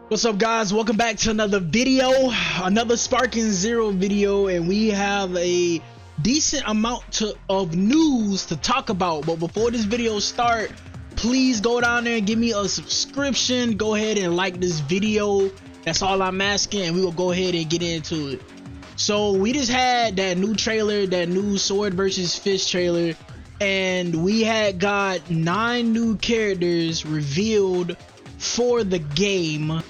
What's up, guys? Welcome back to another video, another Sparking Zero video, and we have a decent amount of news to talk about. But before this video start, please go down there and give me a subscription. Go ahead and like this video. That's all I'm asking, and we will go ahead and get into it. So we just had that new trailer, that new Sword versus Fish trailer, and we had got 9 new characters revealed for the game.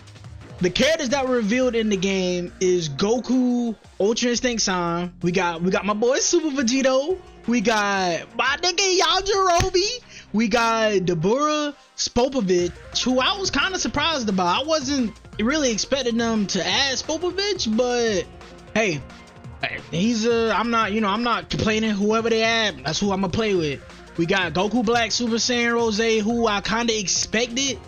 The characters that were revealed in the game is Goku, Ultra Instinct San. We got my boy Super Vegito. We got my nigga Yajirobe. We got Dabura Spopovich, who I was kind of surprised about. I wasn't really expecting them to add Spopovich, but hey, he's I'm not complaining. Whoever they add, that's who I'm gonna play with. We got Goku Black Super Saiyan Rose, who I kind of expected.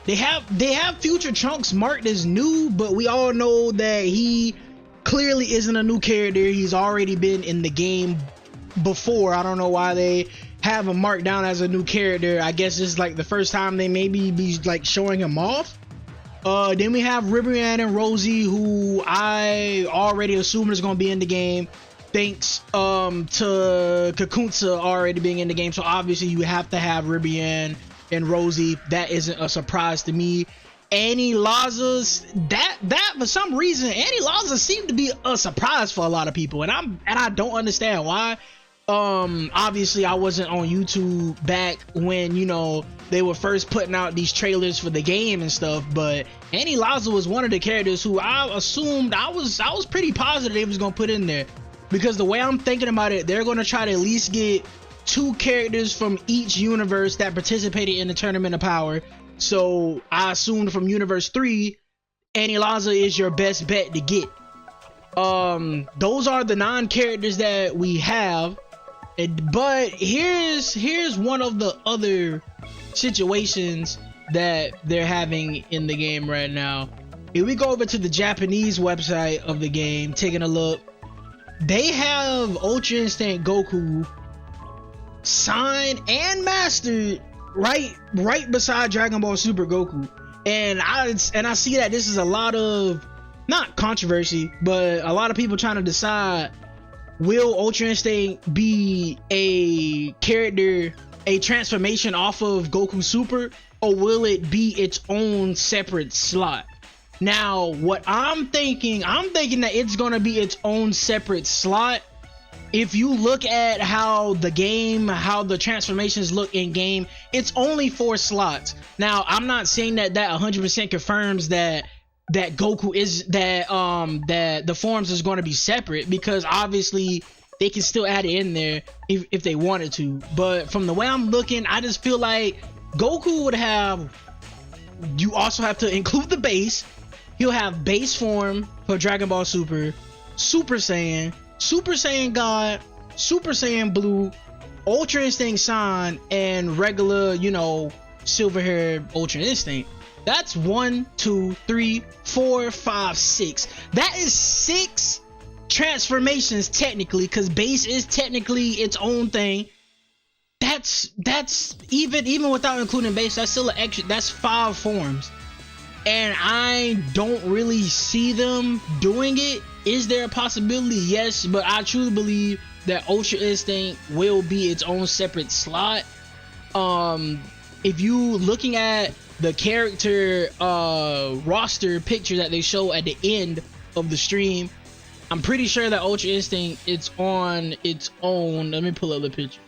They have Future Trunks marked as new, but we all know that he clearly isn't a new character. He's already been in the game before. I don't know why they have him marked down as a new character. I guess it's like the first time they maybe be like showing him off. Then we have Ribrianne and Rosie, who I already assume is going to be in the game, thanks to Kakunsa already being in the game. So obviously you have to have Ribrianne and Rosie. That isn't a surprise to me. Annie Laza's that for some reason Annie Laza seemed to be a surprise for a lot of people, and I don't understand why. Obviously I wasn't on YouTube back when, you know, they were first putting out these trailers for the game and stuff, but Annie Laza was one of the characters who I assumed I was pretty positive they was gonna put in there, because the way I'm thinking about it, they're gonna try to at least get 2 characters from each universe that participated in the Tournament of Power. So I assumed from Universe 3, Annie Laza is your best bet to get. Those are the 9 characters that we have. But here's one of the other situations that they're having in the game right now. If we go over to the Japanese website of the game, taking a look, they have Ultra Instinct Goku signed and mastered right beside Dragon Ball Super Goku, and I see that this is a lot of, not controversy, but a lot of people trying to decide, will Ultra Instinct be a character, a transformation off of Goku Super, or will it be its own separate slot? Now what I'm thinking that it's gonna be its own separate slot. If you look at how the transformations look in game, it's only 4 slots. Now I'm not saying that 100% confirms that Goku is that the forms is going to be separate, because obviously they can still add it in there if they wanted to. But from the way I'm looking, I just feel like Goku would have, you also have to include the base. He'll have base form for Dragon Ball Super, Super Saiyan, Super Saiyan God, Super Saiyan Blue, Ultra Instinct San, and regular, you know, silver haired Ultra Instinct. That's 1, 2, 3, 4, 5, 6. That is 6 transformations technically, because base is technically its own thing. That's even without including base, that's still an extra. That's 5 forms, and I don't really see them doing it. Is there a possibility? Yes, but I truly believe that Ultra Instinct will be its own separate slot. If you looking at the character roster picture that they show at the end of the stream, I'm pretty sure that Ultra Instinct, it's on its own. Let me pull up the picture.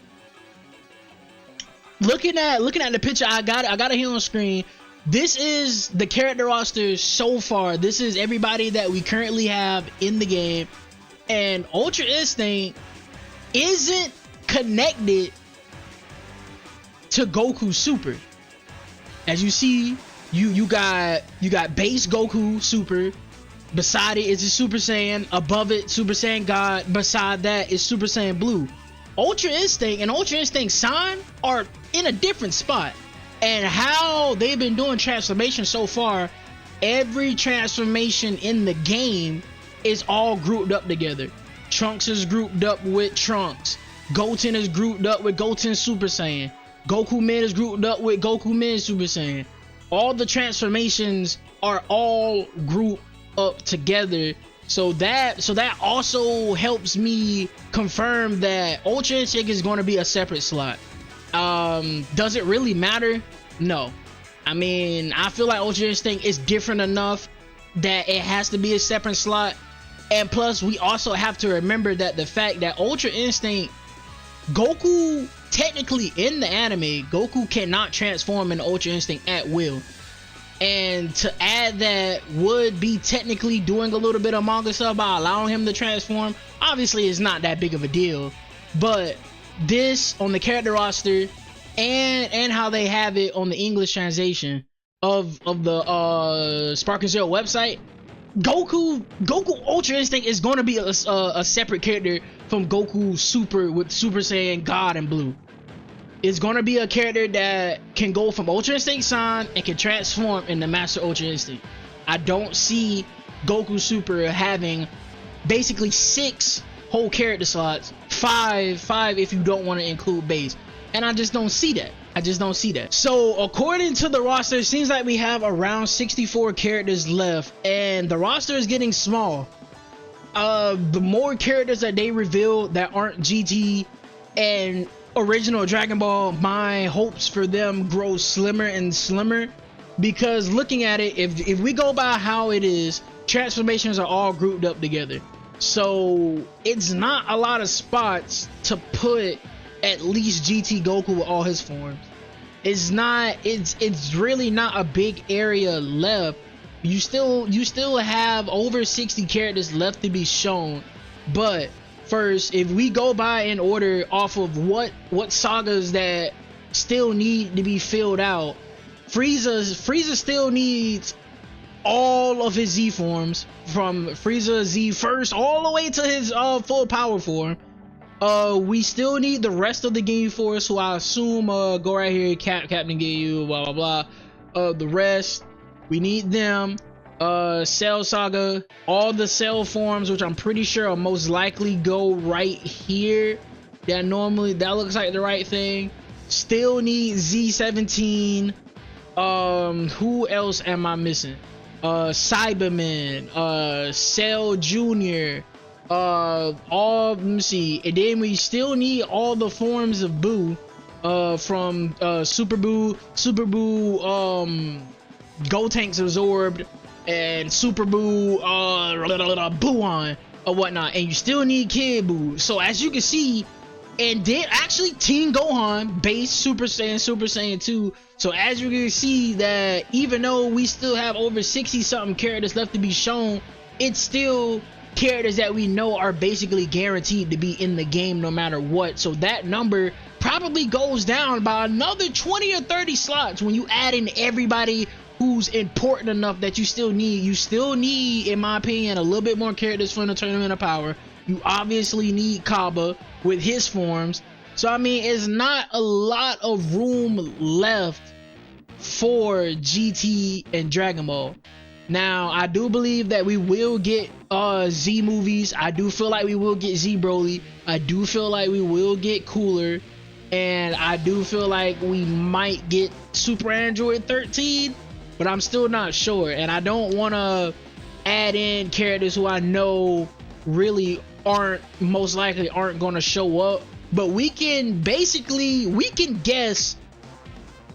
Looking at the picture, I got it here on screen. This is the character roster so far. This is everybody that we currently have in the game, and Ultra Instinct isn't connected to Goku Super. As you see, you got base Goku Super. Beside it is a Super Saiyan. Above it, Super Saiyan God. Beside that is Super Saiyan Blue. Ultra Instinct and Ultra Instinct San are in a different spot. And how they've been doing transformation so far, every transformation in the game is all grouped up together. Trunks is grouped up with Trunks. Goten is grouped up with Goten Super Saiyan. Goku Min is grouped up with Goku Min Super Saiyan. All the transformations are all grouped up together. So that also helps me confirm that Ultra Instinct is going to be a separate slot. Does it really matter? No. I mean, I feel like Ultra Instinct is different enough that it has to be a separate slot. And plus, we also have to remember that the fact that Ultra Instinct, Goku, technically in the anime, Goku cannot transform into Ultra Instinct at will. And to add that would be technically doing a little bit of manga stuff by allowing him to transform. Obviously, it's not that big of a deal. But this, on the character roster, and how they have it on the English translation of the sparkingzero website, Goku Ultra Instinct is going to be a separate character from Goku Super with Super Saiyan God and Blue. It's going to be a character that can go from Ultra Instinct San and can transform into Master Ultra Instinct. I don't see Goku Super having basically 6 whole character slots, 5 if you don't want to include base, and I just don't see that. So according to the roster, it seems like we have around 64 characters left, and the roster is getting small. The more characters that they reveal that aren't GT and original Dragon Ball, my hopes for them grow slimmer and slimmer, because looking at it, if we go by how it is, transformations are all grouped up together, so it's not a lot of spots to put at least GT Goku with all his forms. It's really not a big area left. You still have over 60 characters left to be shown. But first, if we go by in order off of what sagas that still need to be filled out, Frieza still needs all of his Z forms, from Frieza Z first all the way to his full power form. We still need the rest of the Ginyu Force, who I assume go right here, Captain Ginyu, blah blah blah. The rest, we need them. Cell Saga, all the Cell forms, which I'm pretty sure will most likely go right here. That looks like the right thing. Still need Z17. Who else am I missing? Cyberman, Cell Junior, let me see, and then we still need all the forms of Boo, from Super Boo, Gotenks Absorbed, and Super Boo, Buon or whatnot, and you still need Kid Boo. So as you can see, and then actually Teen Gohan, base Super Saiyan 2. So as you can see, that even though we still have over 60 something characters left to be shown, it's still characters that we know are basically guaranteed to be in the game no matter what. So that number probably goes down by another 20 or 30 slots when you add in everybody who's important enough that you still need, in my opinion, a little bit more characters from the Tournament of Power. You obviously need Kaba with his forms. So I mean, it's not a lot of room left for GT and Dragon Ball. Now, I do believe that we will get Z movies. I do feel like we will get Z Broly. I do feel like we will get Cooler. And I do feel like we might get Super Android 13. But I'm still not sure. And I don't want to add in characters who I know really most likely aren't going to show up. But we can guess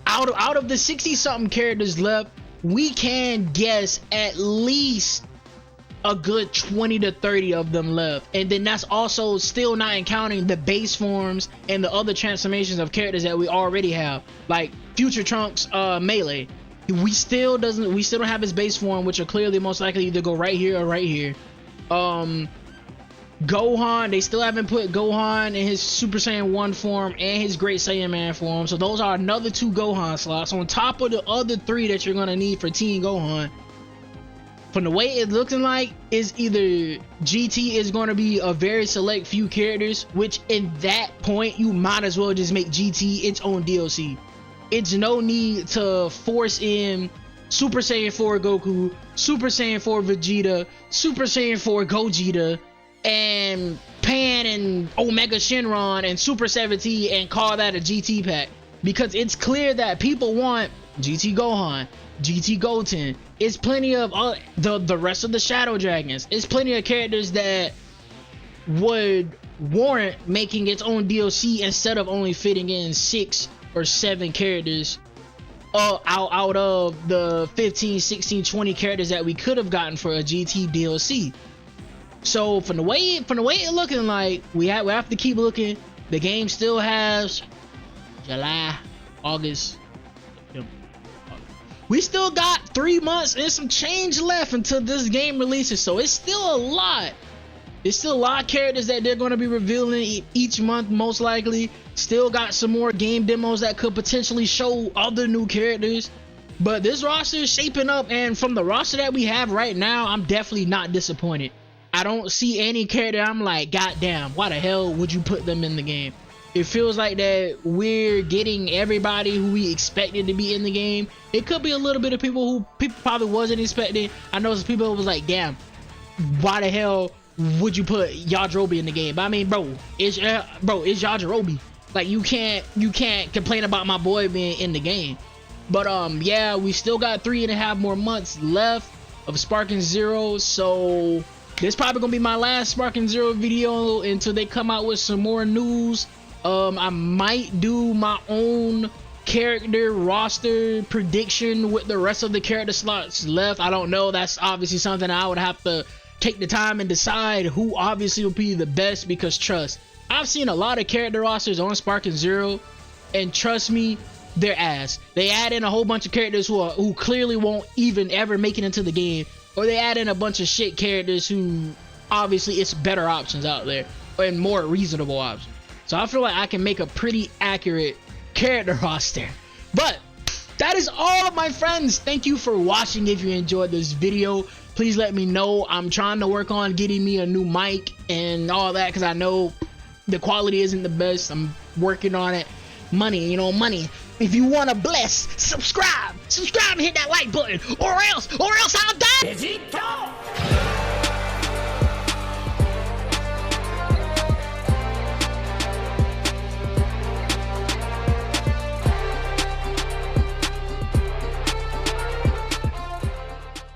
out of the 60 something characters left, we can guess at least a good 20 to 30 of them left. And then that's also still not counting the base forms and the other transformations of characters that we already have, like Future Trunks Melee. We still don't have his base form, which are clearly most likely either go right here or right here. Gohan, they still haven't put Gohan in his Super Saiyan 1 form and his Great Saiyan Man form, so those are another 2 Gohan slots on top of the other 3 that you're gonna need for Teen Gohan. From the way it's looking like, is either GT is going to be a very select few characters, which in that point you might as well just make GT its own DLC. It's no need to force in Super Saiyan 4 Goku, Super Saiyan 4 Vegeta, Super Saiyan 4 Gogeta, and Pan and Omega Shenron and Super 17 and call that a GT pack, because it's clear that people want GT Gohan, GT Goten, it's plenty of the rest of the Shadow Dragons. It's plenty of characters that would warrant making its own DLC instead of only fitting in 6 or 7 characters out of the 15, 16, 20 characters that we could have gotten for a GT DLC. So from the way it's looking like, we have to keep looking. The game still has July, August, September. We still got 3 months and some change left until this game releases, so it's still a lot. There's still a lot of characters that they're going to be revealing each month, most likely. Still got some more game demos that could potentially show other new characters. But this roster is shaping up, and from the roster that we have right now, I'm definitely not disappointed. I don't see any character I'm like, God damn, why the hell would you put them in the game? It feels like that we're getting everybody who we expected to be in the game. It could be a little bit of people probably wasn't expecting. I know some people was like, damn, why the hell would you put Yajirobe in the game? But I mean, bro, it's Yajirobe. Like, you can't complain about my boy being in the game. But yeah, we still got 3.5 more months left of sparkingzero, so this probably gonna be my last sparkingzero video until they come out with some more news. I might do my own character roster prediction with the rest of the character slots left. I don't know. That's obviously something I would have to take the time and decide who obviously will be the best, because trust, I've seen a lot of character rosters on sparkingzero, and trust me, they're ass. They add in a whole bunch of characters who clearly won't even ever make it into the game, or they add in a bunch of shit characters who obviously it's better options out there and more reasonable options. So I feel like I can make a pretty accurate character roster. But that is all of my friends. Thank you for watching. If you enjoyed this video, please let me know. I'm trying to work on getting me a new mic and all that, because I know the quality isn't the best. I'm working on it. Money, you know, money. If you want to bless, subscribe and hit that like button, or else